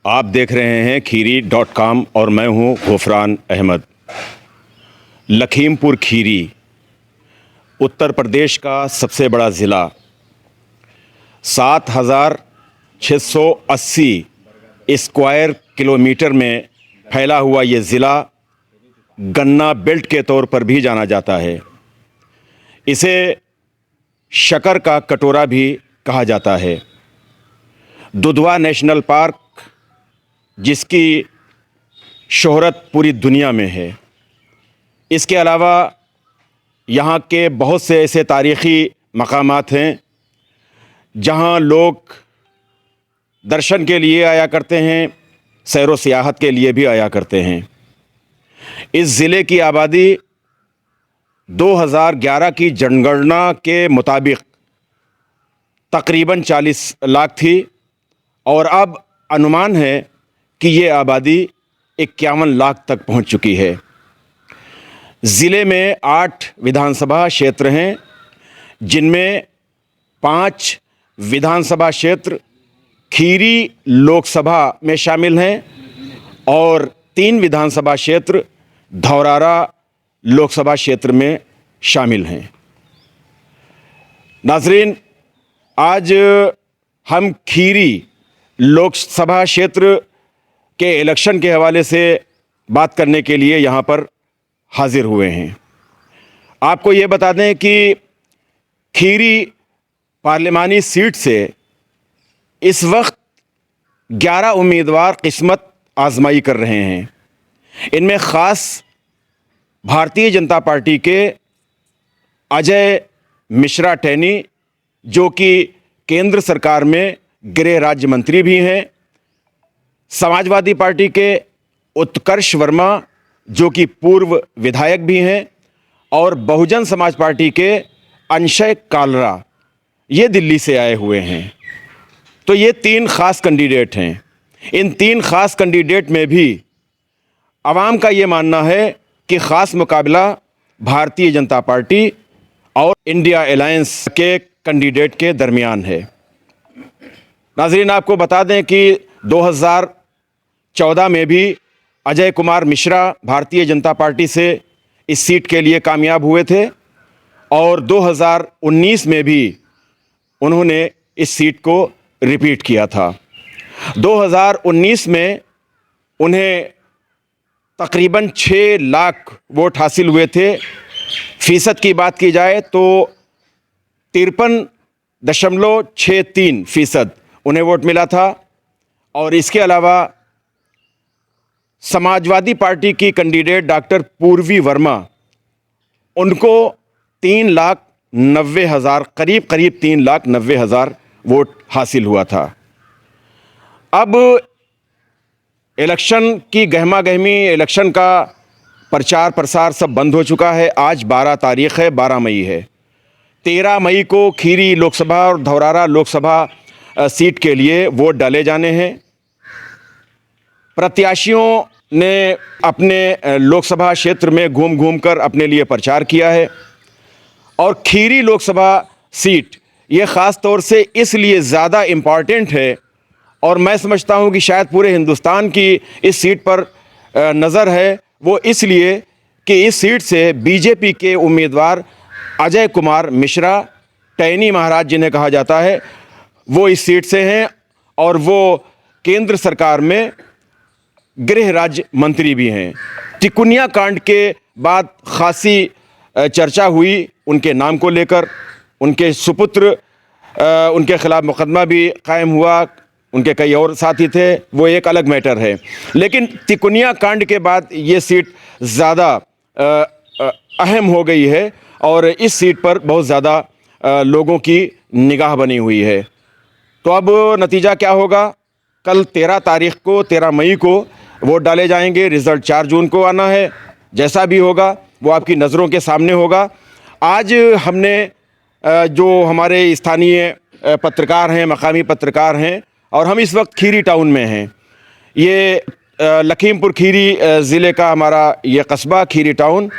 आप देख रहे हैं खीरी.com और मैं हूं गुफरान अहमद। लखीमपुर खीरी उत्तर प्रदेश का सबसे बड़ा ज़िला, 7,680 स्क्वायर किलोमीटर में फैला हुआ ये ज़िला गन्ना बेल्ट के तौर पर भी जाना जाता है। इसे शक्कर का कटोरा भी कहा जाता है। दुधवा नेशनल पार्क, जिसकी शोहरत पूरी दुनिया में है, इसके अलावा यहाँ के बहुत से ऐसे तारीख़ी मकामात हैं जहाँ लोग दर्शन के लिए आया करते हैं, सैर व सियाहत के लिए भी आया करते हैं। इस ज़िले की आबादी 2011 की जनगणना के मुताबिक तकरीबन 40 लाख थी और अब अनुमान है कि ये आबादी 51 लाख तक पहुंच चुकी है। ज़िले में 8 विधानसभा क्षेत्र हैं, जिनमें 5 विधानसभा क्षेत्र खीरी लोकसभा में शामिल हैं और 3 विधानसभा क्षेत्र धौरारा लोकसभा क्षेत्र में शामिल हैं। नाज़रीन, आज हम खीरी लोकसभा क्षेत्र के इलेक्शन के हवाले से बात करने के लिए यहाँ पर हाजिर हुए हैं। आपको ये बता दें कि खीरी पार्लिमानी सीट से इस वक्त 11 उम्मीदवार किस्मत आजमाई कर रहे हैं। इनमें ख़ास भारतीय जनता पार्टी के अजय मिश्रा टैनी, जो कि केंद्र सरकार में गृह राज्य मंत्री भी हैं, समाजवादी पार्टी के उत्कर्ष वर्मा, जो कि पूर्व विधायक भी हैं, और बहुजन समाज पार्टी के अंशय कालरा, ये दिल्ली से आए हुए हैं। तो ये 3 ख़ास कैंडिडेट हैं। इन 3 ख़ास कैंडिडेट में भी आवाम का ये मानना है कि ख़ास मुकाबला भारतीय जनता पार्टी और इंडिया अलायंस के कैंडिडेट के दरमियान है। नाज़रीन, आपको बता दें कि 2014 में भी अजय कुमार मिश्रा भारतीय जनता पार्टी से इस सीट के लिए कामयाब हुए थे और 2019 में भी उन्होंने इस सीट को रिपीट किया था। 2019 में उन्हें तकरीबन 6 लाख वोट हासिल हुए थे। फ़ीसद की बात की जाए तो 53.63% उन्हें वोट मिला था। और इसके अलावा समाजवादी पार्टी की कैंडिडेट डॉक्टर पूर्वी वर्मा, उनको 3,90,000 करीब 3,90,000 वोट हासिल हुआ था। अब इलेक्शन की गहमा गहमी, इलेक्शन का प्रचार प्रसार सब बंद हो चुका है। आज 12 तारीख़ है, 12 मई है। 13 मई को खीरी लोकसभा और धौरारा लोकसभा सीट के लिए वोट डाले जाने हैं। प्रत्याशियों ने अपने लोकसभा क्षेत्र में घूम घूम कर अपने लिए प्रचार किया है और खीरी लोकसभा सीट ये ख़ास तौर से इसलिए ज़्यादा इम्पॉर्टेंट है और मैं समझता हूँ कि शायद पूरे हिंदुस्तान की इस सीट पर नज़र है, वो इसलिए कि इस सीट से बीजेपी के उम्मीदवार अजय कुमार मिश्रा टैनी महाराज, जिन्हें कहा जाता है, वो इस सीट से हैं और वो केंद्र सरकार में गृह राज्य मंत्री भी हैं। तिकुनिया कांड के बाद खासी चर्चा हुई उनके नाम को लेकर। उनके सुपुत्र, उनके खिलाफ मुकदमा भी कायम हुआ। उनके कई और साथी थे, वो एक अलग मैटर है। लेकिन तिकुनिया कांड के बाद ये सीट ज़्यादा अहम हो गई है और इस सीट पर बहुत ज़्यादा लोगों की निगाह बनी हुई है। तो अब नतीजा क्या होगा? कल 13 मई को वोट डाले जाएंगे। रिज़ल्ट 4 जून को आना है। जैसा भी होगा वो आपकी नज़रों के सामने होगा। आज हमने जो हमारे स्थानीय पत्रकार हैं, मकामी पत्रकार हैं, और हम इस वक्त खीरी टाउन में हैं। ये लखीमपुर खीरी ज़िले का हमारा ये कस्बा खीरी टाउन,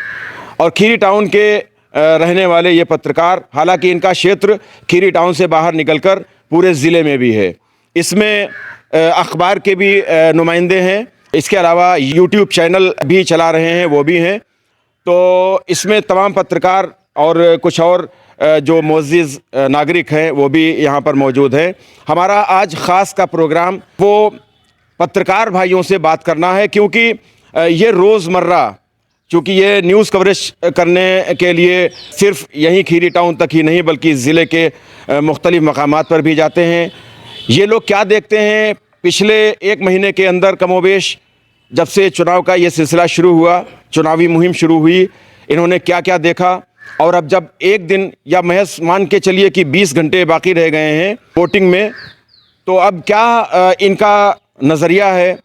और खीरी टाउन के रहने वाले ये पत्रकार, हालांकि इनका क्षेत्र खीरी टाउन से बाहर निकलकर पूरे ज़िले में भी है। इसमें अखबार के भी नुमाइंदे हैं, इसके अलावा यूट्यूब चैनल भी चला रहे हैं, वो भी हैं। तो इसमें तमाम पत्रकार और कुछ और जो मुअज़्ज़िज़ नागरिक हैं वो भी यहाँ पर मौजूद हैं। हमारा आज ख़ास का प्रोग्राम वो पत्रकार भाइयों से बात करना है, क्योंकि ये रोज़मर्रा, चूँकि ये न्यूज़ कवरेज करने के लिए सिर्फ यहीं खीरी टाउन तक ही नहीं बल्कि ज़िले के मुख्तलिफ़ मकामात पर भी जाते हैं। ये लोग क्या देखते हैं पिछले 1 महीने के अंदर कमोबेश जब से चुनाव का ये सिलसिला शुरू हुआ, चुनावी मुहिम शुरू हुई, इन्होंने क्या क्या देखा, और अब जब एक दिन या महज मान के चलिए कि 20 घंटे बाकी रह गए हैं वोटिंग में, तो अब क्या इनका नज़रिया है,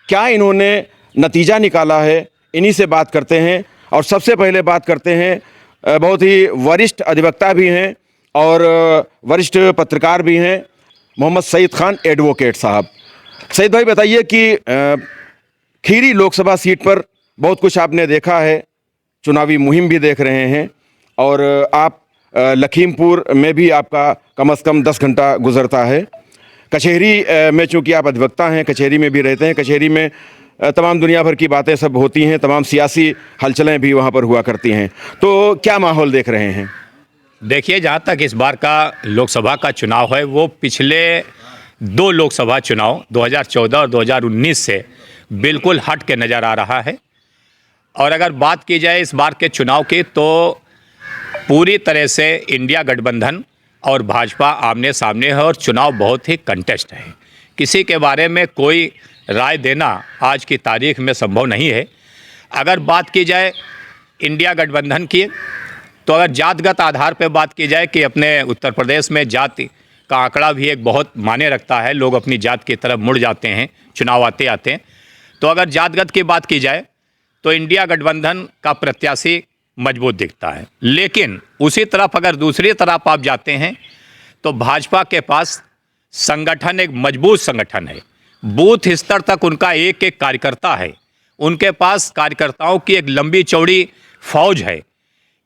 क्या इन्होंने नतीजा निकाला है, इन्हीं से बात करते हैं। और सबसे पहले बात करते हैं बहुत ही वरिष्ठ अधिवक्ता भी हैं और वरिष्ठ पत्रकार भी हैं, मोहम्मद सईद खान एडवोकेट साहब। सईद भाई, बताइए कि खीरी लोकसभा सीट पर बहुत कुछ आपने देखा है, चुनावी मुहिम भी देख रहे हैं, और आप लखीमपुर में भी आपका कम से कम 10 घंटा गुजरता है। कचहरी में चूँकि आप अधिवक्ता हैं, कचहरी में भी रहते हैं, कचहरी में तमाम दुनिया भर की बातें सब होती हैं, तमाम सियासी हलचलें भी वहाँ पर हुआ करती हैं। तो क्या माहौल देख रहे हैं? देखिए, जहाँ तक इस बार का लोकसभा का चुनाव है वो पिछले 2 लोकसभा चुनाव 2014 और 2019 से बिल्कुल हट के नज़र आ रहा है। और अगर बात की जाए इस बार के चुनाव की, तो पूरी तरह से इंडिया गठबंधन और भाजपा आमने सामने है और चुनाव बहुत ही कंटेस्ट है। किसी के बारे में कोई राय देना आज की तारीख में संभव नहीं है। अगर बात की जाए इंडिया गठबंधन की, तो अगर जातगत आधार पर बात की जाए कि अपने उत्तर प्रदेश में जाति का आंकड़ा भी एक बहुत मायने रखता है, लोग अपनी जात की तरफ मुड़ जाते हैं चुनाव आते आते। तो अगर जातगत की बात की जाए तो इंडिया गठबंधन का प्रत्याशी मजबूत दिखता है। लेकिन उसी तरफ अगर दूसरी तरफ आप जाते हैं तो भाजपा के पास संगठन एक मजबूत संगठन है, बूथ स्तर तक उनका एक एक कार्यकर्ता है, उनके पास कार्यकर्ताओं की एक लंबी चौड़ी फौज है,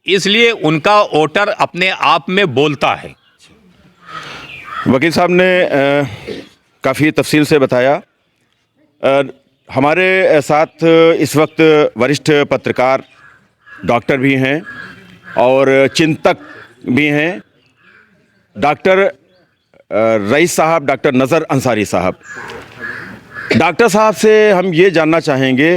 इसलिए उनका वोटर अपने आप में बोलता है। वकील साहब ने काफ़ी तफसील से बताया। हमारे साथ इस वक्त वरिष्ठ पत्रकार, डॉक्टर भी हैं और चिंतक भी हैं, डॉक्टर रईस साहब, डॉक्टर नज़र अंसारी साहब। डॉक्टर साहब से हम ये जानना चाहेंगे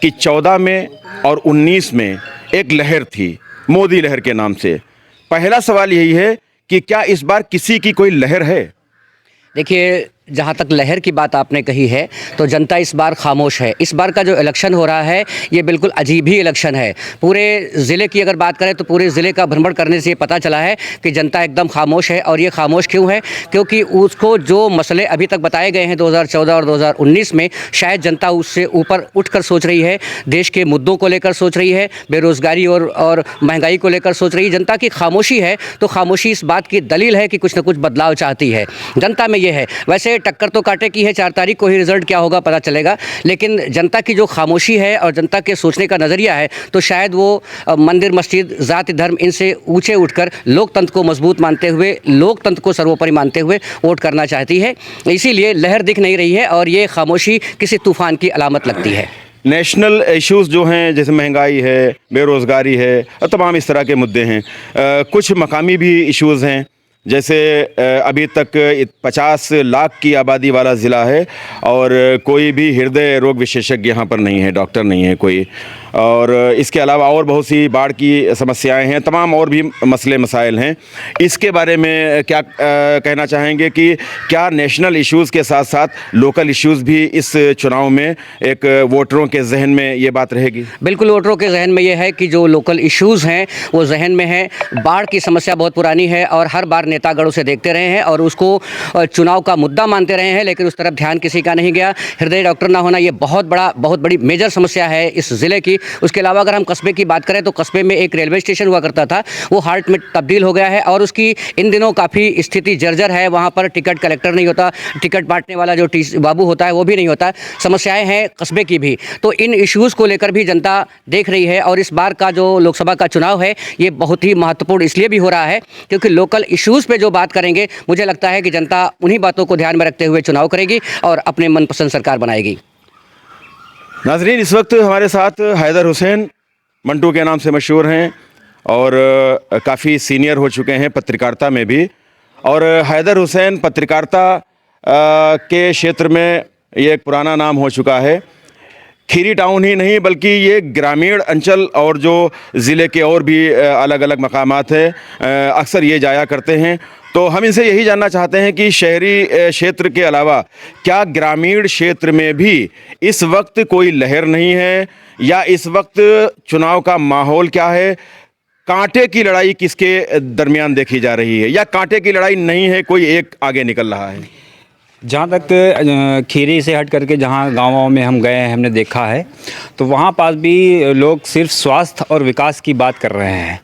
कि 14 में और 19 में एक लहर थी, मोदी लहर के नाम से। पहला सवाल यही है कि क्या इस बार किसी की कोई लहर है? देखिए, जहाँ तक लहर की बात आपने कही है तो जनता इस बार खामोश है। इस बार का जो इलेक्शन हो रहा है ये बिल्कुल अजीब ही इलेक्शन है। पूरे ज़िले की अगर बात करें तो पूरे ज़िले का भ्रमण करने से ये पता चला है कि जनता एकदम खामोश है। और ये खामोश क्यों है? क्योंकि उसको जो मसले अभी तक बताए गए हैं 2014 और 2019 में, शायद जनता उससे ऊपर उठकर सोच रही है, देश के मुद्दों को लेकर सोच रही है, बेरोज़गारी और महंगाई को लेकर सोच रही है। जनता की खामोशी है, तो खामोशी इस बात की दलील है कि कुछ न कुछ बदलाव चाहती है जनता में। ये है, वैसे टक्कर तो कांटे की है, 4 तारीख को ही रिजल्ट क्या होगा पता चलेगा। लेकिन जनता की जो खामोशी है और जनता के सोचने का नज़रिया है, तो शायद वो मंदिर, मस्जिद, जाति, धर्म, इनसे ऊंचे उठकर लोकतंत्र को मजबूत मानते हुए, लोकतंत्र को सर्वोपरि मानते हुए वोट करना चाहती है। इसीलिए लहर दिख नहीं रही है और ये खामोशी किसी तूफान की अलामत लगती है। नेशनल इश्यूज़ जो हैं, जैसे महंगाई है, बेरोज़गारी है, तमाम इस तरह के मुद्दे हैं। कुछ मकामी भी इश्यूज़ हैं, जैसे अभी तक 50 लाख की आबादी वाला ज़िला है और कोई भी हृदय रोग विशेषज्ञ यहाँ पर नहीं है, डॉक्टर नहीं है कोई। और इसके अलावा और बहुत सी बाढ़ की समस्याएं हैं, तमाम और भी मसले मसाइल हैं। इसके बारे में क्या कहना चाहेंगे कि क्या नेशनल इश्यूज़ के साथ साथ लोकल इश्यूज़ भी इस चुनाव में एक वोटरों के जहन में ये बात रहेगी? बिल्कुल, वोटरों के जहन में ये है कि जो लोकल इश्यूज़ हैं वो जहन में है। बाढ़ की समस्या बहुत पुरानी है और हर बार नेतागढ़ उसे देखते रहे हैं और उसको चुनाव का मुद्दा मानते रहे हैं, लेकिन उस तरफ ध्यान किसी का नहीं गया। हृदय डॉक्टर ना होना ये बहुत बड़ी मेजर समस्या है इस ज़िले की। उसके अलावा अगर हम कस्बे की बात करें तो कस्बे में एक रेलवे स्टेशन हुआ करता था, वो हार्ट में तब्दील हो गया है और उसकी इन दिनों काफ़ी स्थिति जर्जर है। वहाँ पर टिकट कलेक्टर नहीं होता, टिकट बांटने वाला जो बाबू होता है वो भी नहीं होता। समस्याएं हैं कस्बे की भी। तो इन इश्यूज़ को लेकर भी जनता देख रही है और इस बार का जो लोकसभा का चुनाव है ये बहुत ही महत्वपूर्ण इसलिए भी हो रहा है क्योंकि लोकल इश्यूज़ इश्यूज़ पे जो बात करेंगे, मुझे लगता है कि जनता उन्हीं बातों को ध्यान में रखते हुए चुनाव करेगी और अपने मनपसंद सरकार बनाएगी। नाजरीन, इस वक्त हमारे साथ हैदर हुसैन मंटू के नाम से मशहूर हैं और काफ़ी सीनियर हो चुके हैं पत्रकारिता में भी। और हैदर हुसैन पत्रकारिता के क्षेत्र में ये एक पुराना नाम हो चुका है। खीरी टाउन ही नहीं बल्कि ये ग्रामीण अंचल और जो ज़िले के और भी अलग अलग मकामात हैं अक्सर ये जाया करते हैं। तो हम इनसे यही जानना चाहते हैं कि शहरी क्षेत्र के अलावा क्या ग्रामीण क्षेत्र में भी इस वक्त कोई लहर नहीं है, या इस वक्त चुनाव का माहौल क्या है, कांटे की लड़ाई किसके दरमियान देखी जा रही है, या कांटे की लड़ाई नहीं है, कोई एक आगे निकल रहा है? जहाँ तक खीरी से हट करके जहाँ गाँव में हम गए हैं, हमने देखा है तो वहाँ पास भी लोग सिर्फ स्वास्थ्य और विकास की बात कर रहे हैं।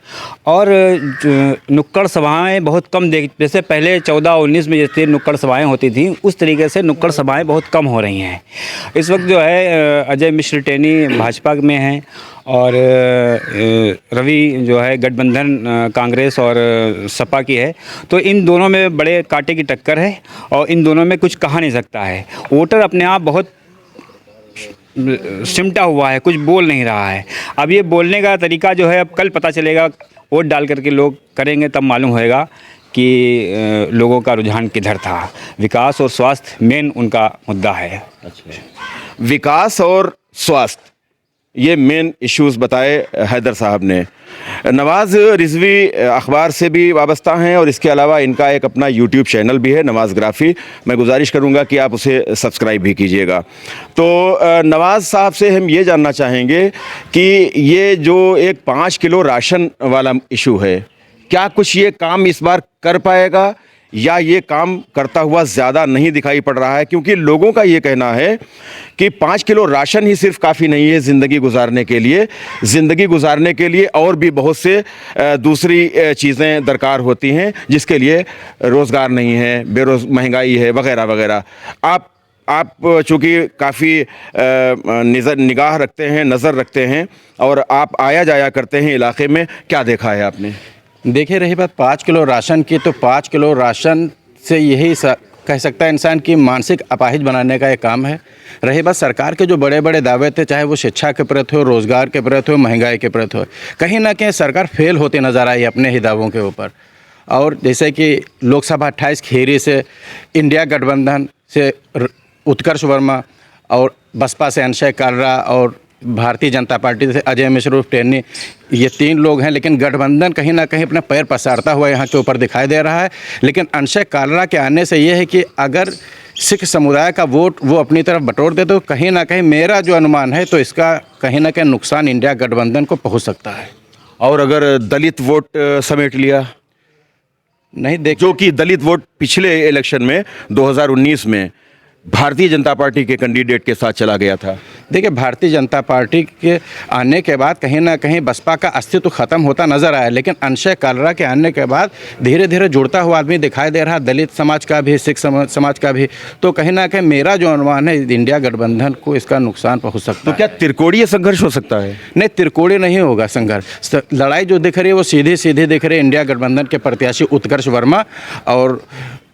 और नुक्कड़ सभाएं बहुत कम जैसे पहले 14-19 में जैसे नुक्कड़ सभाएं होती थी, उस तरीके से नुक्कड़ सभाएं बहुत कम हो रही हैं। इस वक्त जो है अजय मिश्र टेनी भाजपा में हैं और रवि जो है गठबंधन कांग्रेस और सपा की है। तो इन दोनों में बड़े कांटे की टक्कर है और इन दोनों में कुछ कहा नहीं सकता है। वोटर अपने आप बहुत सिमटा हुआ है, कुछ बोल नहीं रहा है। अब ये बोलने का तरीका जो है अब कल पता चलेगा, वोट डाल करके लोग करेंगे तब मालूम होएगा कि लोगों का रुझान किधर था। विकास और स्वास्थ्य मेन उनका मुद्दा है। विकास और स्वास्थ्य ये मेन इश्यूज़ बताए हैदर साहब ने। नवाज़ रिजवी अखबार से भी वाबस्ता हैं और इसके अलावा इनका एक अपना यूट्यूब चैनल भी है, नवाज़ग्राफ़ी। मैं गुजारिश करूंगा कि आप उसे सब्सक्राइब भी कीजिएगा। तो नवाज़ साहब से हम ये जानना चाहेंगे कि ये जो एक 5 किलो राशन वाला इशू है, क्या कुछ ये काम इस बार कर पाएगा, या ये काम करता हुआ ज़्यादा नहीं दिखाई पड़ रहा है? क्योंकि लोगों का ये कहना है कि 5 किलो राशन ही सिर्फ काफ़ी नहीं है ज़िंदगी गुजारने के लिए। ज़िंदगी गुजारने के लिए और भी बहुत से दूसरी चीज़ें दरकार होती हैं, जिसके लिए रोज़गार नहीं है, महंगाई है, वगैरह वगैरह। आप चूँकि काफ़ी निगाह रखते हैं, नज़र रखते हैं और आप आया जाया करते हैं इलाके में, क्या देखा है आपने? देखिए, रही बात 5 किलो राशन की, तो 5 किलो राशन से यही कह सकता है इंसान की मानसिक अपाहिज बनाने का एक काम है। रही बात सरकार के जो बड़े बड़े दावे थे, चाहे वो शिक्षा के प्रति हो, रोज़गार के प्रति हो, महंगाई के प्रति हो, कहीं ना कहीं सरकार फेल होती नज़र आई अपने ही दावों के ऊपर। और जैसे कि लोकसभा 28 खीरी से इंडिया गठबंधन से उत्कर्ष वर्मा और बसपा से अंशय कालरा और भारतीय जनता पार्टी से अजय मिश्र टेनी, ये 3 लोग हैं, लेकिन गठबंधन कहीं ना कहीं अपना पैर पसारता हुआ यहाँ के ऊपर दिखाई दे रहा है। लेकिन अंशय कालरा के आने से ये है कि अगर सिख समुदाय का वोट वो अपनी तरफ बटोर दे तो कहीं ना कहीं, मेरा जो अनुमान है, तो इसका कहीं ना कहीं नुकसान इंडिया गठबंधन को पहुँच सकता है। और अगर दलित वोट समेट लिया, नहीं देख, जो कि दलित वोट पिछले इलेक्शन में 2019 में भारतीय जनता पार्टी के कैंडिडेट के साथ चला गया था। देखिए, भारतीय जनता पार्टी के आने के बाद कहीं ना कहीं बसपा का अस्तित्व खत्म होता नजर आया, लेकिन अंशय कालरा के आने के बाद धीरे धीरे जुड़ता हुआ आदमी दिखाई दे रहा, दलित समाज का भी, सिख समाज का भी। तो कहीं ना कहीं मेरा जो अनुमान है, इंडिया गठबंधन को इसका नुकसान पहुंच सकता है। तो क्या त्रिकोणीय संघर्ष हो सकता है? नहीं, त्रिकोणीय नहीं होगा संघर्ष। लड़ाई जो दिख रही है वो सीधी सीधी दिख रही है इंडिया गठबंधन के प्रत्याशी उत्कर्ष वर्मा और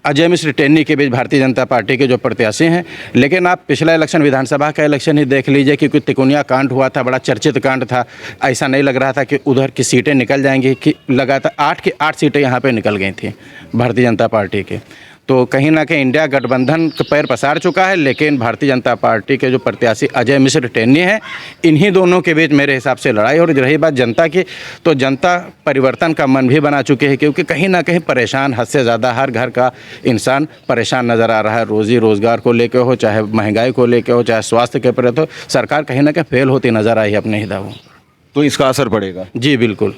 अजय मिश्र टेनी के बीच भारतीय जनता पार्टी के जो प्रत्याशी हैं। लेकिन आप पिछला इलेक्शन, विधानसभा का इलेक्शन ही देख लीजिए, क्योंकि तिकोनिया कांड हुआ था, बड़ा चर्चित कांड था। ऐसा नहीं लग रहा था कि उधर की सीटें निकल जाएंगी, कि लगातार 8 की 8 सीटें यहाँ पे निकल गई थी भारतीय जनता पार्टी के। तो कहीं ना कहीं इंडिया गठबंधन का पैर पसार चुका है, लेकिन भारतीय जनता पार्टी के जो प्रत्याशी अजय मिश्र टेनी हैं, इन्हीं दोनों के बीच मेरे हिसाब से लड़ाई। और रही बात जनता की, तो जनता परिवर्तन का मन भी बना चुकी है, क्योंकि कहीं ना कहीं परेशान, हद से ज़्यादा हर घर का इंसान परेशान नज़र आ रहा है। रोज़ी रोज़गार को लेकर हो, चाहे महंगाई को लेकर हो, चाहे स्वास्थ्य के प्रति हो, सरकार कहीं ना कहीं फेल होती नज़र आई है अपने ही दावों। तो इसका असर पड़ेगा? जी बिल्कुल।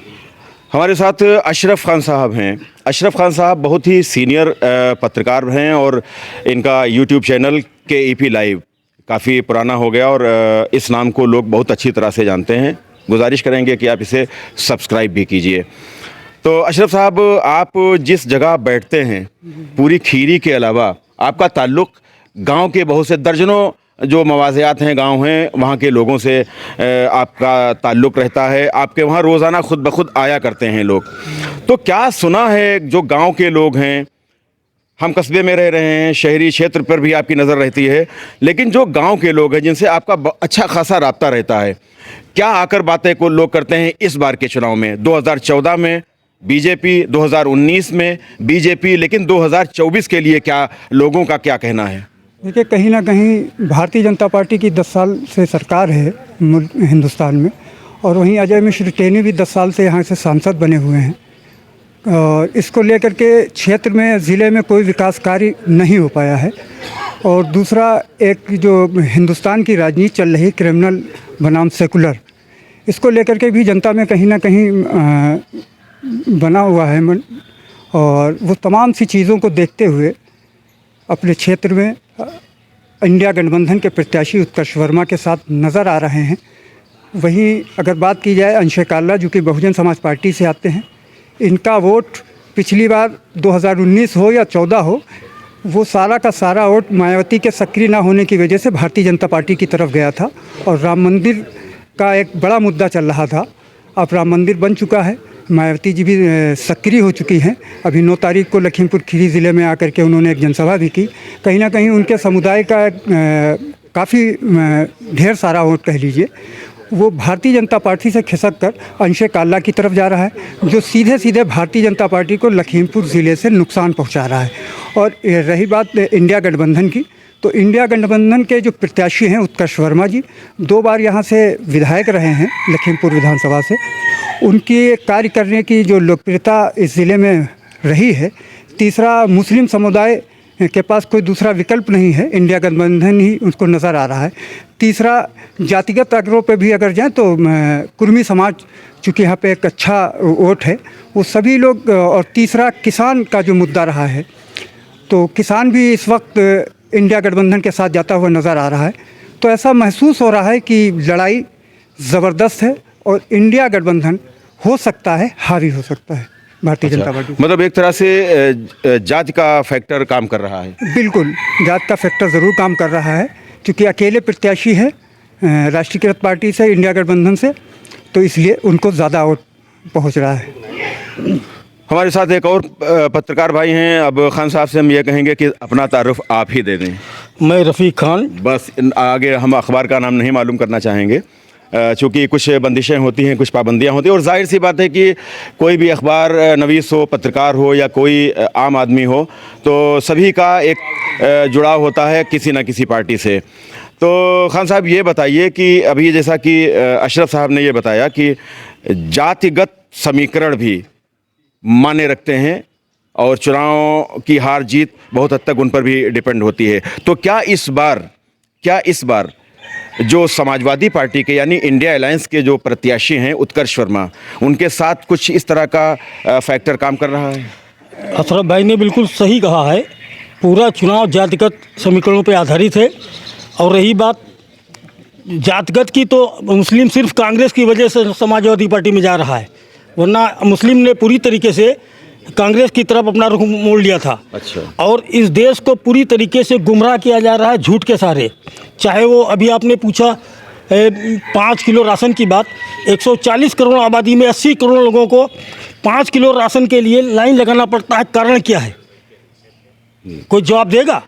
हमारे साथ अशरफ खान साहब हैं। अशरफ खान साहब बहुत ही सीनियर पत्रकार हैं और इनका यूट्यूब चैनल KEP लाइव काफ़ी पुराना हो गया और इस नाम को लोग बहुत अच्छी तरह से जानते हैं। गुजारिश करेंगे कि आप इसे सब्सक्राइब भी कीजिए। तो अशरफ साहब, आप जिस जगह बैठते हैं, पूरी खीरी के अलावा आपका ताल्लुक़ गांव के बहुत से दर्जनों जो मवाज़ियात हैं, गांव हैं, वहाँ के लोगों से आपका ताल्लुक़ रहता है, आपके वहाँ रोज़ाना खुद ब खुद आया करते हैं लोग। तो क्या सुना है, जो गांव के लोग हैं, हम कस्बे में रह रहे हैं, शहरी क्षेत्र पर भी आपकी नज़र रहती है, लेकिन जो गांव के लोग हैं जिनसे आपका अच्छा खासा राब्ता रहता है, क्या आकर बातें को लोग करते हैं इस बार के चुनाव में? 2014 में बीजेपी, 2019 में बीजेपी, लेकिन 2024 के लिए क्या लोगों का क्या कहना है? देखिए, कहीं ना कहीं भारतीय जनता पार्टी की 10 साल से सरकार है हिंदुस्तान में, और वहीं अजय मिश्र टेनी भी 10 साल से यहाँ से सांसद बने हुए हैं। इसको लेकर के क्षेत्र में, ज़िले में कोई विकास कार्य नहीं हो पाया है। और दूसरा, एक जो हिंदुस्तान की राजनीति चल रही क्रिमिनल बनाम सेकुलर, इसको लेकर के भी जनता में कहीं ना कहीं बना हुआ है मन, और वो तमाम सी चीज़ों को देखते हुए अपने क्षेत्र में इंडिया गठबंधन के प्रत्याशी उत्कर्ष वर्मा के साथ नज़र आ रहे हैं। वहीं अगर बात की जाए अंशय काल्ला, जो कि बहुजन समाज पार्टी से आते हैं, इनका वोट पिछली बार 2019 हो या 14 हो, वो सारा का सारा वोट मायावती के सक्रिय ना होने की वजह से भारतीय जनता पार्टी की तरफ गया था। और राम मंदिर का एक बड़ा मुद्दा चल रहा था। अब राम मंदिर बन चुका है, मायावती जी भी सक्रिय हो चुकी हैं। अभी 9 तारीख को लखीमपुर खीरी ज़िले में आकर के उन्होंने एक जनसभा भी की। कहीं ना कहीं उनके समुदाय का काफ़ी ढेर सारा वोट कह लीजिए, वो भारतीय जनता पार्टी से खिसक कर अंशय काल्ला की तरफ जा रहा है, जो सीधे सीधे भारतीय जनता पार्टी को लखीमपुर ज़िले से नुकसान पहुंचा रहा है। और रही बात इंडिया गठबंधन की, तो इंडिया गठबंधन के जो प्रत्याशी हैं उत्कर्ष वर्मा जी, 2 बार यहाँ से विधायक रहे हैं लखीमपुर विधानसभा से। उनकी कार्य करने की जो लोकप्रियता इस ज़िले में रही है। तीसरा, मुस्लिम समुदाय के पास कोई दूसरा विकल्प नहीं है, इंडिया गठबंधन ही उसको नज़र आ रहा है। तीसरा, जातिगत आग्रह पे भी अगर जाएं तो कुर्मी समाज, चूँकि यहाँ पे एक अच्छा वोट है, वो सभी लोग। और तीसरा, किसान का जो मुद्दा रहा है, तो किसान भी इस वक्त इंडिया गठबंधन के साथ जाता हुआ नज़र आ रहा है। तो ऐसा महसूस हो रहा है कि लड़ाई ज़बरदस्त है और इंडिया गठबंधन हो सकता है हावी हो सकता है भारतीय जनता पार्टी। मतलब एक तरह से जाति का फैक्टर काम कर रहा है। बिल्कुल, जात का फैक्टर ज़रूर काम कर रहा है, क्योंकि अकेले प्रत्याशी है राष्ट्रीयकृत पार्टी से, इंडिया गठबंधन से, तो इसलिए उनको ज़्यादा वोट पहुंच रहा है। हमारे साथ एक और पत्रकार भाई हैं। अब खान साहब से हम ये कहेंगे कि अपना तारुफ आप ही दे दें। मैं रफ़ीक खान। बस आगे हम अखबार का नाम नहीं मालूम करना चाहेंगे, चूँकि कुछ बंदिशें होती हैं, कुछ पाबंदियां होती हैं, और जाहिर सी बात है कि कोई भी अखबार नवीस हो, पत्रकार हो या कोई आम आदमी हो, तो सभी का एक जुड़ाव होता है किसी न किसी पार्टी से। तो खान साहब ये बताइए कि अभी जैसा कि अशरफ साहब ने ये बताया कि जातिगत समीकरण भी माने रखते हैं और चुनाव की हार जीत बहुत हद तक उन पर भी डिपेंड होती है। तो क्या इस बार जो समाजवादी पार्टी के यानी इंडिया अलायंस के जो प्रत्याशी हैं उत्कर्ष वर्मा, उनके साथ कुछ इस तरह का फैक्टर काम कर रहा है? अशरफ भाई ने बिल्कुल सही कहा है। पूरा चुनाव जातिगत समीकरणों पर आधारित है। और रही बात जातिगत की, तो मुस्लिम सिर्फ कांग्रेस की वजह से समाजवादी पार्टी में जा रहा है, वरना मुस्लिम ने पूरी तरीके से कांग्रेस की तरफ अपना रुख मोड़ लिया था। अच्छा। और इस देश को पूरी तरीके से गुमराह किया जा रहा है झूठ के सहारे। चाहे वो अभी आपने पूछा 5 किलो राशन की बात, 140 करोड़ आबादी में 80 करोड़ लोगों को 5 किलो राशन के लिए लाइन लगाना पड़ता है। कारण क्या है? कोई जवाब देगा?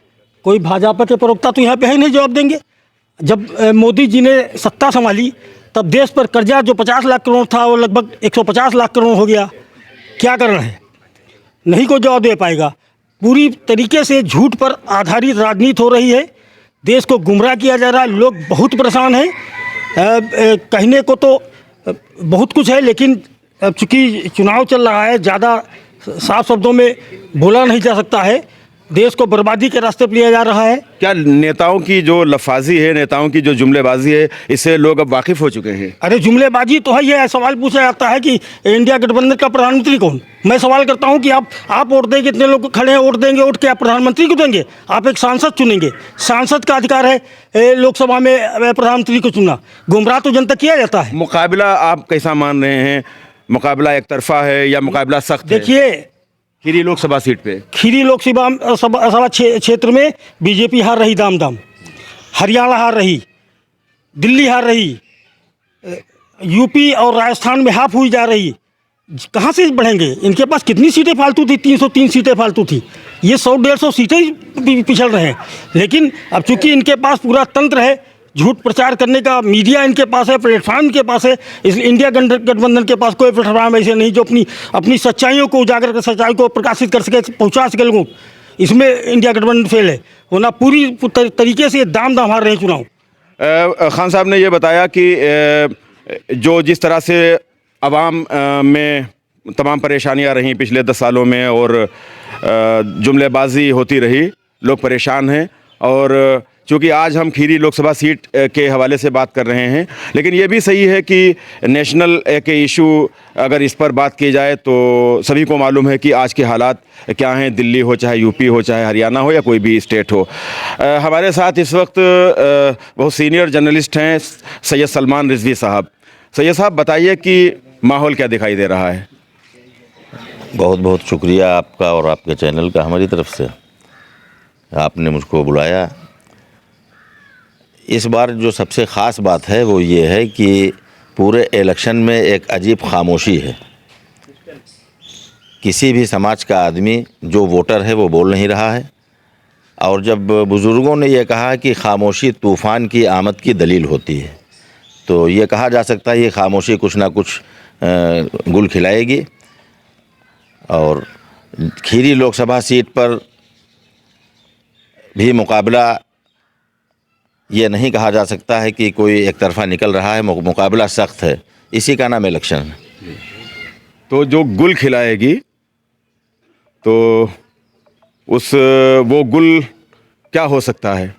कोई भाजपा के प्रवक्ता तो यहाँ पे है नहीं जवाब देंगे। जब मोदी जी ने सत्ता संभाली, तब देश पर कर्जा जो 50 लाख करोड़ था, वो लगभग 150 लाख करोड़ हो गया। क्या कारण है? नहीं कोई जवाब दे पाएगा। पूरी तरीके से झूठ पर आधारित राजनीति हो रही है। देश को गुमराह किया जा रहा है। लोग बहुत परेशान हैं। कहने को तो बहुत कुछ है, लेकिन चूँकि चुनाव चल रहा है, ज़्यादा साफ शब्दों में बोला नहीं जा सकता है। देश को बर्बादी के रास्ते पर लिया जा रहा है। क्या नेताओं की जो लफाजी है, नेताओं की जो जुमलेबाजी है, इससे लोग अब वाकिफ़ हो चुके हैं? अरे जुमलेबाजी तो है। ये सवाल पूछा जाता है कि इंडिया गठबंधन का प्रधानमंत्री कौन? मैं सवाल करता हूं कि आप वोट देंगे, इतने लोग खड़े हैं, वोट देंगे, वोट क्या प्रधानमंत्री को देंगे? आप एक सांसद चुनेंगे, सांसद का अधिकार है लोकसभा में प्रधानमंत्री को चुनना। गुमराह तो जनता किया जाता है। मुकाबला आप कैसा मान रहे हैं? मुकाबला एक तरफा है या मुकाबला सख्त है? देखिए, खीरी लोकसभा सीट पे, खीरी लोकसभा क्षेत्र में बीजेपी हार रही दाम। हरियाणा हार रही, दिल्ली हार रही, यूपी और राजस्थान में हाफ हुई जा रही, कहाँ से बढ़ेंगे? इनके पास कितनी सीटें फालतू थी? 303 सीटें फालतू थी। ये 100-150 सीटें ही पिछड़ रहे हैं। लेकिन अब चूंकि इनके पास पूरा तंत्र है, झूठ प्रचार करने का मीडिया इनके पास है, प्लेटफॉर्म इनके पास है, इसलिए इंडिया गठबंधन के पास कोई प्लेटफॉर्म ऐसे नहीं जो अपनी सच्चाइयों को उजागर कर, सच्चाई को प्रकाशित कर सके, पहुँचा सके लोगों। इसमें इंडिया गठबंधन फेल है, वरना पूरी तरीके से दाम हार रहे हैं चुनाव। खान साहब ने ये बताया कि जो जिस तरह से अवाम में तमाम परेशानियां रहीं पिछले 10 सालों में और जुमलेबाजी होती रही, लोग परेशान हैं। और चूँकि आज हम खीरी लोकसभा सीट के हवाले से बात कर रहे हैं, लेकिन ये भी सही है कि नेशनल के इशू अगर इस पर बात की जाए तो सभी को मालूम है कि आज के हालात क्या हैं, दिल्ली हो चाहे यूपी हो चाहे हरियाणा हो या कोई भी स्टेट हो। हमारे साथ इस वक्त बहुत सीनियर जर्नलिस्ट हैं सैयद सलमान रिजवी साहब। सैयद साहब, बताइए कि माहौल क्या दिखाई दे रहा है? बहुत बहुत शुक्रिया आपका और आपके चैनल का हमारी तरफ से, आपने मुझको बुलाया। इस बार जो सबसे ख़ास बात है वो ये है कि पूरे इलेक्शन में एक अजीब खामोशी है। किसी भी समाज का आदमी जो वोटर है वो बोल नहीं रहा है। और जब बुज़ुर्गों ने ये कहा कि खामोशी तूफ़ान की आमद की दलील होती है, तो ये कहा जा सकता है ये खामोशी कुछ ना कुछ गुल खिलाएगी। और खीरी लोकसभा सीट पर भी मुकाबला ये नहीं कहा जा सकता है कि कोई एक तरफा निकल रहा है, मुकाबला सख्त है, इसी का नाम इलेक्शन है। तो जो गुल खिलाएगी तो वो गुल क्या हो सकता है?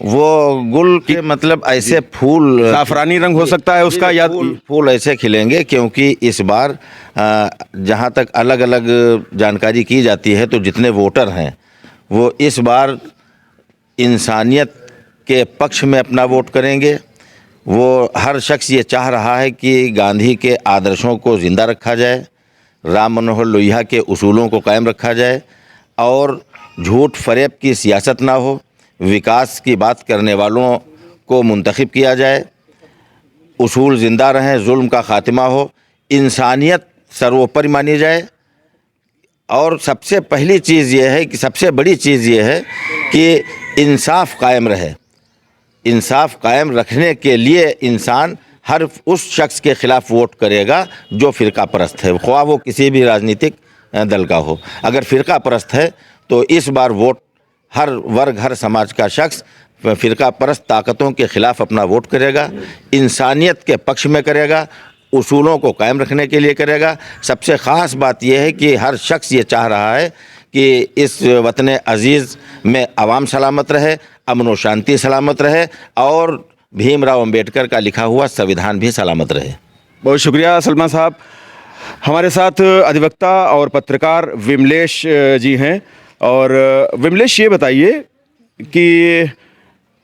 वो गुल के मतलब ऐसे फूल, जाफरानी रंग हो सकता है उसका, या फूल ऐसे खिलेंगे, क्योंकि इस बार जहाँ तक अलग अलग जानकारी की जाती है तो जितने वोटर हैं वो इस बार इंसानियत के पक्ष में अपना वोट करेंगे। वो हर शख्स ये चाह रहा है कि गांधी के आदर्शों को ज़िंदा रखा जाए, राम मनोहर लोहिया के उसूलों को कायम रखा जाए और झूठ फरेब की सियासत ना हो, विकास की बात करने वालों को मुंतखब किया जाए, उसूल ज़िंदा रहें, जुल्म का ख़ात्मा हो, इंसानियत सर्वोपरि मानी जाए। और सबसे पहली चीज़ ये है कि सबसे बड़ी चीज़ ये है कि इंसाफ कायम रहे। इंसाफ कायम रखने के लिए इंसान हर उस शख्स के ख़िलाफ़ वोट करेगा जो फ़िरका परस्त है, ख्वाह वो किसी भी राजनीतिक दल का हो। अगर फ़िरका परस्त है तो इस बार वोट हर वर्ग, हर समाज का शख्स फ़िरका परस्त ताकतों के ख़िलाफ़ अपना वोट करेगा, इंसानियत के पक्ष में करेगा, उसूलों को कायम रखने के लिए करेगा। सबसे ख़ास बात यह है कि हर शख्स ये चाह रहा है कि इस वतन अज़ीज़ में अवाम सलामत रहे, अमन व शांति सलामत रहे और भीमराव अंबेडकर का लिखा हुआ संविधान भी सलामत रहे। बहुत शुक्रिया सलमान साहब। हमारे साथ अधिवक्ता और पत्रकार विमलेश जी हैं। और विमलेश, ये बताइए कि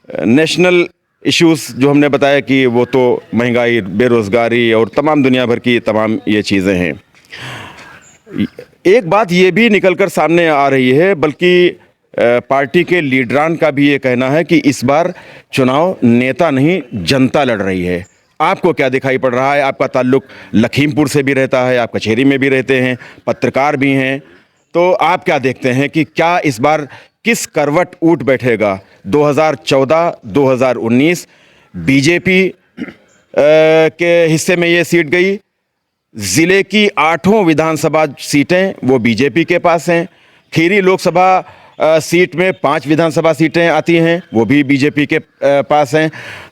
नेशनल इश्यूज़ जो हमने बताया कि वो तो महंगाई, बेरोज़गारी और तमाम दुनिया भर की तमाम ये चीज़ें हैं। एक बात ये भी निकल कर सामने आ रही है, बल्कि पार्टी के लीडरान का भी ये कहना है कि इस बार चुनाव नेता नहीं जनता लड़ रही है। आपको क्या दिखाई पड़ रहा है? आपका ताल्लुक़ लखीमपुर से भी रहता है, आप कचहरी में भी रहते हैं, पत्रकार भी हैं, तो आप क्या देखते हैं कि क्या इस बार किस करवट ऊट बैठेगा? 2014-2019 बीजेपी के हिस्से में ये सीट गई, ज़िले की 8 विधानसभा सीटें वो बीजेपी के पास हैं, खीरी लोकसभा सीट में 5 विधानसभा सीटें आती हैं वो भी बीजेपी के पास हैं।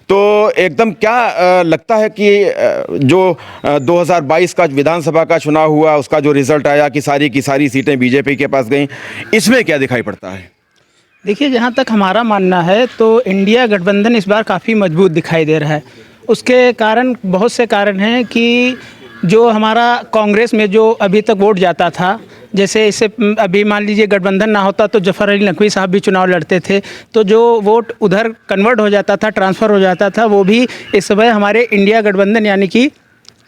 तो एकदम क्या लगता है कि जो 2022 का विधानसभा का चुनाव हुआ उसका जो रिज़ल्ट आया कि सारी की सारी सीटें बीजेपी के पास गईं, इसमें क्या दिखाई पड़ता है? देखिए, जहाँ तक हमारा मानना है तो इंडिया गठबंधन इस बार काफ़ी मजबूत दिखाई दे रहा है। उसके कारण बहुत से कारण हैं कि जो हमारा कांग्रेस में जो अभी तक वोट जाता था, जैसे इससे अभी मान लीजिए गठबंधन ना होता तो जफ़र अली नकवी साहब भी चुनाव लड़ते थे, तो जो वोट उधर कन्वर्ट हो जाता था, ट्रांसफ़र हो जाता था, वो भी इस समय हमारे इंडिया गठबंधन यानी कि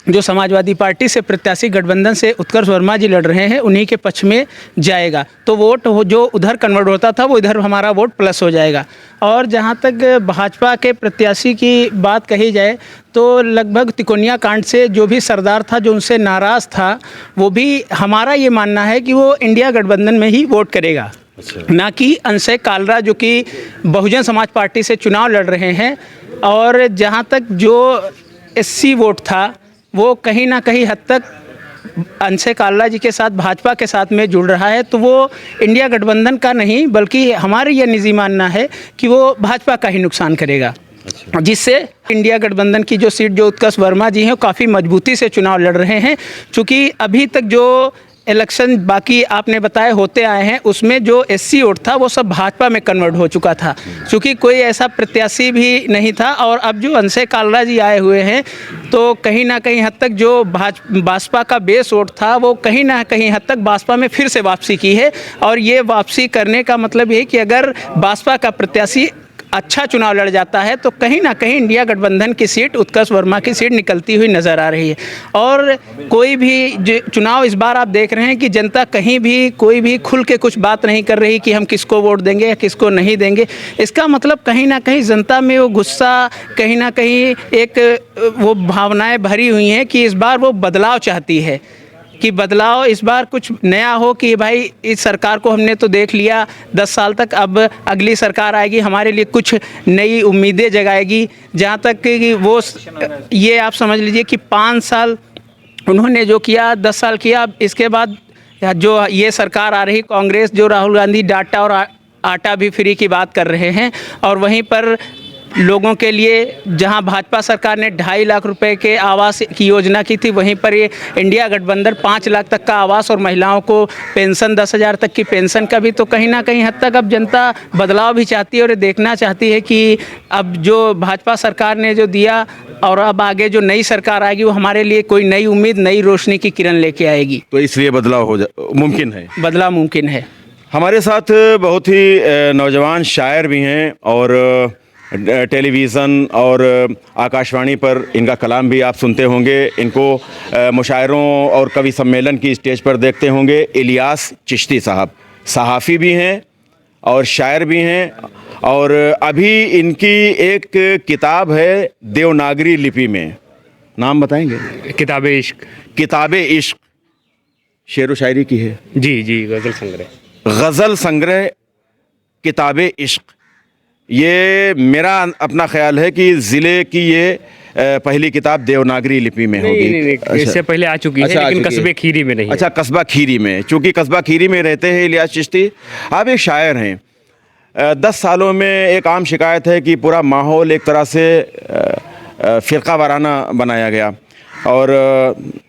जो समाजवादी पार्टी से प्रत्याशी गठबंधन से उत्कर्ष वर्मा जी लड़ रहे हैं उन्हीं के पक्ष में जाएगा। तो वोट जो उधर कन्वर्ट होता था वो इधर हमारा वोट प्लस हो जाएगा। और जहाँ तक भाजपा के प्रत्याशी की बात कही जाए तो लगभग तिकोनिया कांड से जो भी सरदार था जो उनसे नाराज़ था, वो भी हमारा ये मानना है कि वो इंडिया गठबंधन में ही वोट करेगा, ना कि अंशय कालरा जो कि बहुजन समाज पार्टी से चुनाव लड़ रहे हैं। और जहाँ तक जो SC वोट था वो कहीं ना कहीं हद तक अंशय कालरा जी के साथ भाजपा के साथ में जुड़ रहा है, तो वो इंडिया गठबंधन का नहीं बल्कि हमारे ये निजी मानना है कि वो भाजपा का ही नुकसान करेगा। जिससे इंडिया गठबंधन की जो सीट जो उत्कर्ष वर्मा जी हैं वो काफ़ी मजबूती से चुनाव लड़ रहे हैं। चूँकि अभी तक जो इलेक्शन बाकी आपने बताए होते आए हैं उसमें जो SC वोट था वो सब भाजपा में कन्वर्ट हो चुका था, क्योंकि कोई ऐसा प्रत्याशी भी नहीं था। और अब जो अंशय कालरा जी आए हुए हैं तो कहीं ना कहीं हद तक जो भाजपा का बेस वोट था वो कहीं ना कहीं हद तक भाजपा में फिर से वापसी की है। और ये वापसी करने का मतलब ये कि अगर भाजपा का प्रत्याशी अच्छा चुनाव लड़ जाता है तो कहीं ना कहीं इंडिया गठबंधन की सीट उत्कर्ष वर्मा की सीट निकलती हुई नज़र आ रही है। और कोई भी चुनाव इस बार आप देख रहे हैं कि जनता कहीं भी कोई भी खुल के कुछ बात नहीं कर रही कि हम किसको वोट देंगे या किसको नहीं देंगे। इसका मतलब कहीं ना कहीं जनता में वो गुस्सा, कहीं ना कहीं एक वो भावनाएं भरी हुई हैं कि इस बार वो बदलाव चाहती है, कि बदलाव इस बार कुछ नया हो, कि भाई इस सरकार को हमने तो देख लिया 10 साल तक, अब अगली सरकार आएगी हमारे लिए कुछ नई उम्मीदें जगाएगी। जहाँ तक कि वो ये आप समझ लीजिए कि 5 साल उन्होंने जो किया 10 साल किया, अब इसके बाद जो ये सरकार आ रही कांग्रेस, जो राहुल गांधी डाटा और आटा भी फ्री की बात कर रहे हैं, और वहीं पर लोगों के लिए जहां भाजपा सरकार ने 2.5 लाख रुपए के आवास की योजना की थी, वहीं पर ये इंडिया गठबंधन 5 लाख तक का आवास और महिलाओं को पेंशन 10,000 तक की पेंशन का भी। तो कहीं ना कहीं हद तक अब जनता बदलाव भी चाहती है और देखना चाहती है कि अब जो भाजपा सरकार ने जो दिया और अब आगे जो नई सरकार आएगी वो हमारे लिए कोई नई उम्मीद, नई रोशनी की किरण लेके आएगी। तो इसलिए बदलाव मुमकिन है, बदलाव मुमकिन है। हमारे साथ बहुत ही नौजवान शायर भी हैं और टेलीविज़न और आकाशवाणी पर इनका कलाम भी आप सुनते होंगे। इनको मुशायरों और कवि सम्मेलन की स्टेज पर देखते होंगे। इलियास चिश्ती साहब सहाफ़ी भी हैं और शायर भी हैं, और अभी इनकी एक किताब है देवनागरी लिपि में, नाम बताएंगे? किताबे इश्क। किताबे इश्क शेर व शायरी की है? जी जी, गज़ल संग्रह। गज़ल संग्रह किताबे इश्क, ये मेरा अपना ख्याल है कि ज़िले की ये पहली किताब देवनागरी लिपि में होगी। नहीं, अच्छा। इससे पहले आ चुकी है, लेकिन कस्बे खीरी में नहीं है। अच्छा, कस्बा खीरी में, चूँकि कस्बा खीरी में रहते हैं इलियास चिश्ती। आप एक शायर हैं। 10 सालों में एक आम शिकायत है कि पूरा माहौल एक तरह से फ़िरका वाराना बनाया गया, और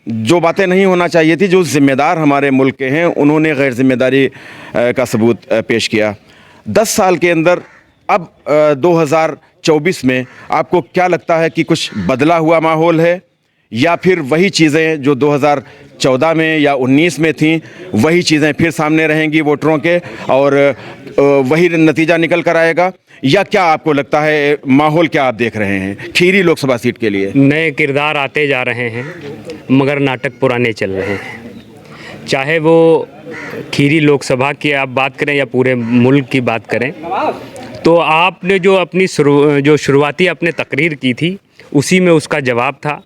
जो बातें नहीं होना चाहिए थी, जो ज़िम्मेदार हमारे मुल्क के हैं उन्होंने गैर ज़िम्मेदारी का सबूत पेश किया। 10 साल के अंदर अब 2024 में आपको क्या लगता है कि कुछ बदला हुआ माहौल है, या फिर वही चीज़ें जो 2014 में या 19 में थीं वही चीज़ें फिर सामने रहेंगी वोटरों के, और वही नतीजा निकल कर आएगा? या क्या आपको लगता है, माहौल क्या आप देख रहे हैं खीरी लोकसभा सीट के लिए? नए किरदार आते जा रहे हैं मगर नाटक पुराने चल रहे हैं। चाहे वो खीरी लोकसभा की आप बात करें या पूरे मुल्क की बात करें, तो आपने जो अपनी शुरुआती आपने तकरीर की थी उसी में उसका जवाब था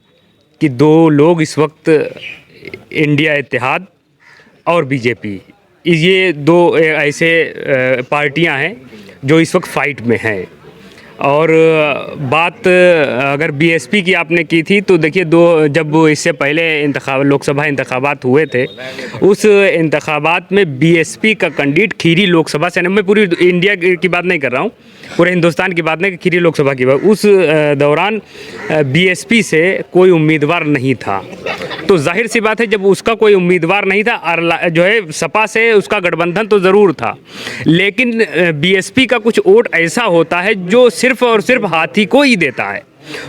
कि 2 लोग इस वक्त इंडिया इत्तेहाद और बीजेपी, ये 2 ऐसे पार्टियां हैं जो इस वक्त फ़ाइट में हैं। और बात अगर बीएसपी की आपने की थी तो देखिए, जब इससे पहले लोकसभा इंतखाबात हुए थे, उस इंतखाबात में बीएसपी का कैंडिडेट खीरी लोकसभा से, मैं पूरी इंडिया की बात नहीं कर रहा हूँ, पूरे हिंदुस्तान की बात नहीं, खीरी लोकसभा की बात, उस दौरान बीएसपी से कोई उम्मीदवार नहीं था। तो जाहिर सी बात है, जब उसका कोई उम्मीदवार नहीं था, जो है सपा से उसका गठबंधन तो ज़रूर था, लेकिन बीएसपी का कुछ वोट ऐसा होता है जो सिर्फ और सिर्फ हाथी को ही देता है।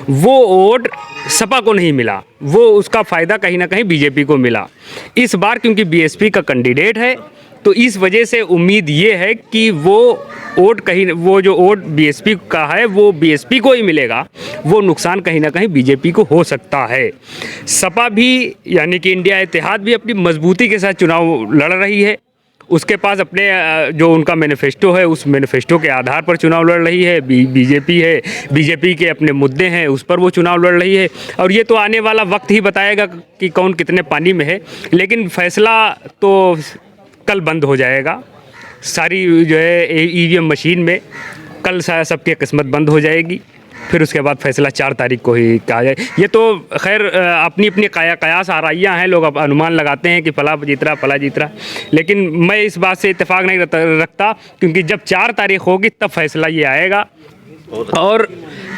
वो वोट सपा को नहीं मिला, वो उसका फ़ायदा कहीं ना कहीं बीजेपी को मिला। इस बार क्योंकि बीएसपी का कैंडिडेट है, तो इस वजह से उम्मीद ये है कि वो वोट जो वोट बीएसपी का है वो बीएसपी को ही मिलेगा, वो नुकसान कहीं ना कहीं बीजेपी को हो सकता है। सपा भी यानी कि इंडिया इत्तेहाद भी अपनी मजबूती के साथ चुनाव लड़ रही है। उसके पास अपने जो उनका मैनिफेस्टो है उस मैनिफेस्टो के आधार पर चुनाव लड़ रही है। बीजेपी है, बीजेपी के अपने मुद्दे हैं उस पर वो चुनाव लड़ रही है। और ये तो आने वाला वक्त ही बताएगा कि कौन कितने पानी में है, लेकिन फैसला तो कल बंद हो जाएगा। सारी जो है ईवीएम मशीन में कल सबकी किस्मत बंद हो जाएगी, फिर उसके बाद फैसला 4 तारीख को ही कहा जाए। ये तो खैर अपनी अपनी कयास आराइयाँ हैं, लोग अब अनुमान लगाते हैं कि फला जीत रहा, लेकिन मैं इस बात से इत्तेफाक नहीं रखता, क्योंकि जब 4 तारीख होगी तब फैसला ये आएगा। और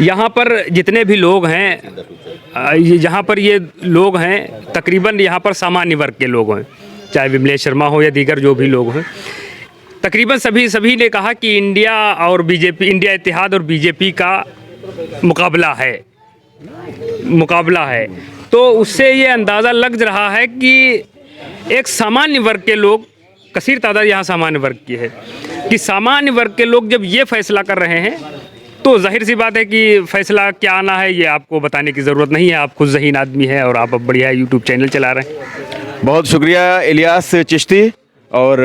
यहाँ पर जितने भी लोग हैं, यहाँ पर ये लोग हैं तकरीबन यहाँ पर सामान्य वर्ग के लोग हैं, चाहे विमलेश शर्मा हो या दीगर जो भी लोग हैं, तकरीबन सभी ने कहा कि इंडिया और बीजेपी, इंडिया इत्तेहाद और बीजेपी का मुकाबला है। तो उससे ये अंदाज़ा लग रहा है कि एक सामान्य वर्ग के लोग, कसीर तादाद यहाँ सामान्य वर्ग की है, कि सामान्य वर्ग के लोग जब ये फैसला कर रहे हैं तो जाहिर सी बात है कि फैसला क्या आना है ये आपको बताने की ज़रूरत नहीं है। आप खुद ज़हीन आदमी हैं और आप अब बढ़िया यूट्यूब चैनल चला रहे हैं। बहुत शुक्रिया इलियास चिश्ती। और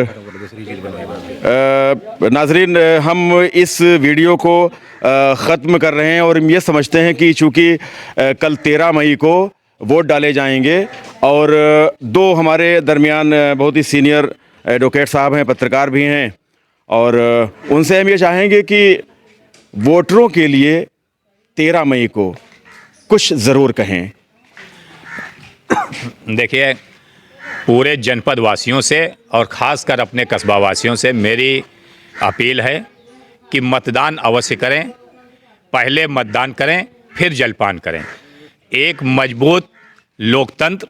नाजरीन, हम इस वीडियो को ख़त्म कर रहे हैं और हम ये समझते हैं कि चूँकि कल 13 मई को वोट डाले जाएंगे और 2 हमारे दरमियान बहुत ही सीनियर एडवोकेट साहब हैं, पत्रकार भी हैं, और उनसे हम ये चाहेंगे कि वोटरों के लिए 13 मई को कुछ ज़रूर कहें। देखिए, पूरे जनपद वासियों से और ख़ासकर अपने कस्बा वासियों से मेरी अपील है कि मतदान अवश्य करें। पहले मतदान करें, फिर जलपान करें। एक मजबूत लोकतंत्र,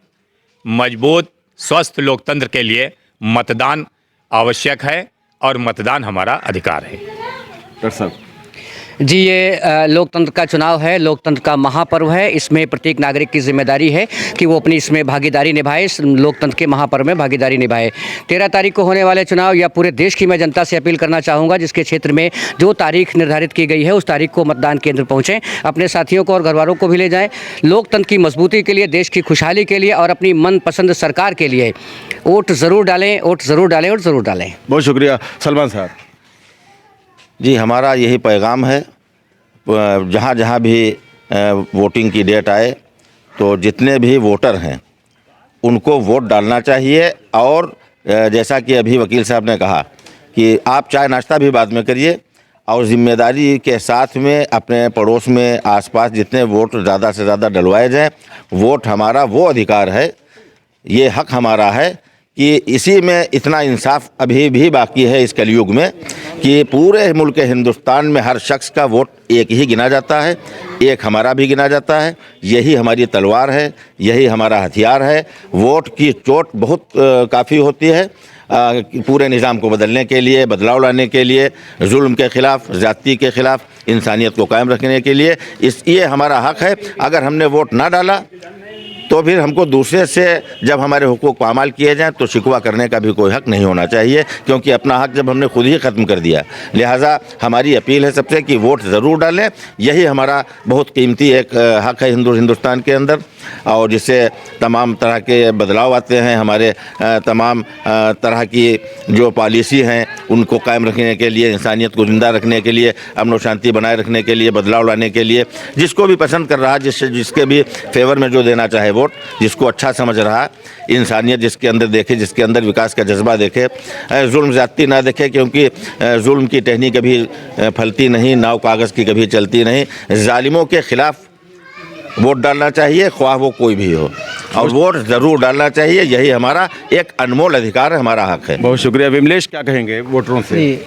मजबूत स्वस्थ लोकतंत्र के लिए मतदान आवश्यक है और मतदान हमारा अधिकार है। डॉक्टर साहब जी, ये लोकतंत्र का चुनाव है, लोकतंत्र का महापर्व है। इसमें प्रत्येक नागरिक की जिम्मेदारी है कि वो अपनी इसमें भागीदारी निभाए, इस लोकतंत्र के महापर्व में भागीदारी निभाए। 13 तारीख को होने वाले चुनाव या पूरे देश की मैं जनता से अपील करना चाहूँगा, जिसके क्षेत्र में जो तारीख निर्धारित की गई है उस तारीख को मतदान केंद्र पहुँचें, अपने साथियों को और घरवालों को भी ले जाएँ। लोकतंत्र की मजबूती के लिए, देश की खुशहाली के लिए और अपनी मनपसंद सरकार के लिए वोट ज़रूर डालें, वोट ज़रूर डालें और ज़रूर डालें। बहुत शुक्रिया। सलमान साहब जी, हमारा यही पैगाम है, जहाँ जहाँ भी वोटिंग की डेट आए तो जितने भी वोटर हैं उनको वोट डालना चाहिए। और जैसा कि अभी वकील साहब ने कहा कि आप चाय नाश्ता भी बाद में करिए और ज़िम्मेदारी के साथ में अपने पड़ोस में आसपास जितने वोट ज़्यादा से ज़्यादा डलवाए जाएं। वोट हमारा वो अधिकार है, ये हक हमारा है कि इसी में इतना इंसाफ अभी भी बाकी है इस कलयुग में कि पूरे मुल्क हिंदुस्तान में हर शख्स का वोट एक ही गिना जाता है, एक हमारा भी गिना जाता है। यही हमारी तलवार है, यही हमारा हथियार है। वोट की चोट बहुत काफ़ी होती है पूरे निज़ाम को बदलने के लिए, बदलाव लाने के लिए, जुल्म के ख़िलाफ़, ज़्यादती के ख़िलाफ़, इंसानियत को कायम रखने के लिए। ये हमारा हक़ है। अगर हमने वोट ना डाला तो फिर हमको दूसरे से जब हमारे हुकूक पामाल किए जाएं तो शिकवा करने का भी कोई हक़ नहीं होना चाहिए, क्योंकि अपना हक़ जब हमने खुद ही ख़त्म कर दिया। लिहाजा हमारी अपील है सबसे कि वोट ज़रूर डालें। यही हमारा बहुत कीमती एक हक़ है हिंदुस्तान के अंदर, और जिससे तमाम तरह के बदलाव आते हैं। हमारे तमाम तरह की जो पॉलिसी हैं उनको कायम रखने के लिए, इंसानियत को ज़िंदा रखने के लिए, अमन और शांति बनाए रखने के लिए, बदलाव लाने के लिए, जिसको भी पसंद कर रहा, जिसके भी फेवर में जो देना चाहे वोट, जिसको अच्छा समझ रहा, इंसानियत जिसके अंदर देखे, जिसके अंदर विकास का जज्बा देखे, जुल्म ज़्यादती ना देखे, क्योंकि जुल्म की टहनी कभी फलती नहीं, नाव कागज़ की कभी चलती नहीं। जालिमों के ख़िलाफ़ वोट डालना चाहिए, ख्वाह वो कोई भी हो, और वोट ज़रूर डालना चाहिए। यही हमारा एक अनमोल अधिकार है, हमारा हक़ है। बहुत शुक्रिया। विमलेश, क्या कहेंगे वोटरों से?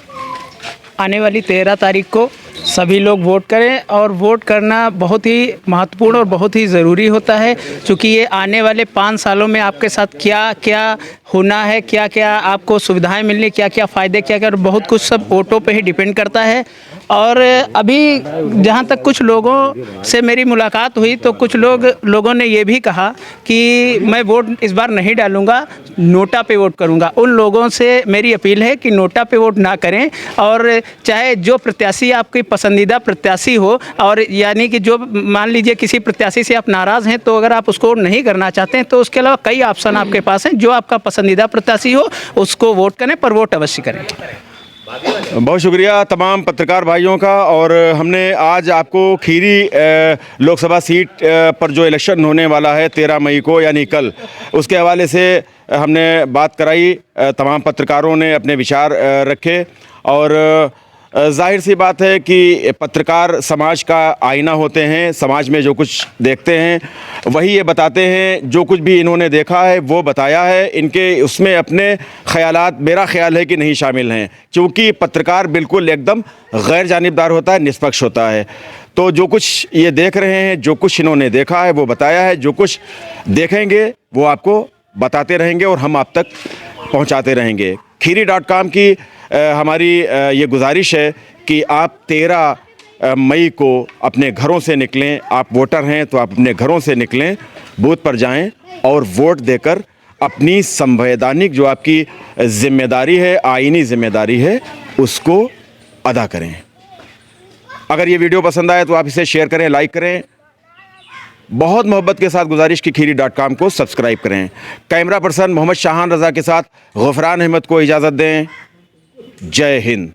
आने वाली 13 तारीख को सभी लोग वोट करें, और वोट करना बहुत ही महत्वपूर्ण और बहुत ही ज़रूरी होता है, क्योंकि ये आने वाले 5 सालों में आपके साथ क्या क्या होना है, क्या क्या आपको सुविधाएं मिलनी, क्या क्या फ़ायदे, क्या क्या बहुत कुछ सब वोटों पे ही डिपेंड करता है। और अभी जहाँ तक कुछ लोगों से मेरी मुलाकात हुई तो कुछ लोगों ने ये भी कहा कि मैं वोट इस बार नहीं डालूंगा, नोटा पे वोट करूंगा। उन लोगों से मेरी अपील है कि नोटा पे वोट ना करें, और चाहे जो प्रत्याशी आपकी पसंदीदा प्रत्याशी हो, और यानी कि जो मान लीजिए किसी प्रत्याशी से आप नाराज़ हैं तो अगर आप उसको नहीं करना चाहते हैं तो उसके अलावा कई ऑप्शन आपके पास हैं। जो आपका पसंदीदा प्रत्याशी हो उसको वोट करें, पर वोट अवश्य करें। बहुत शुक्रिया तमाम पत्रकार भाइयों का। और हमने आज आपको खीरी लोकसभा सीट पर जो इलेक्शन होने वाला है 13 मई को यानी कल, उसके हवाले से हमने बात कराई। तमाम पत्रकारों ने अपने विचार रखे और जाहिर सी बात है कि पत्रकार समाज का आईना होते हैं। समाज में जो कुछ देखते हैं वही ये बताते हैं। जो कुछ भी इन्होंने देखा है वो बताया है। इनके उसमें अपने ख़यालात मेरा ख़्याल है कि नहीं शामिल हैं, क्योंकि पत्रकार बिल्कुल एकदम गैर जानिबदार होता है, निष्पक्ष होता है। तो जो कुछ ये देख रहे हैं, जो कुछ इन्होंने देखा है वो बताया है, जो कुछ देखेंगे वो आपको बताते रहेंगे और हम आप तक पहुंचाते रहेंगे। खीरी.com की हमारी ये गुजारिश है कि आप 13 मई को अपने घरों से निकलें। आप वोटर हैं तो आप अपने घरों से निकलें, बूथ पर जाएं और वोट देकर अपनी संवैधानिक जो आपकी जिम्मेदारी है, आईनी जिम्मेदारी है, उसको अदा करें। अगर ये वीडियो पसंद आए तो आप इसे शेयर करें, लाइक करें। बहुत मोहब्बत के साथ गुजारिश की खीरी.com को सब्सक्राइब करें। कैमरा पर्सन मोहम्मद शाहान रज़ा के साथ गफरान अहमद को इजाज़त दें। जय हिंद।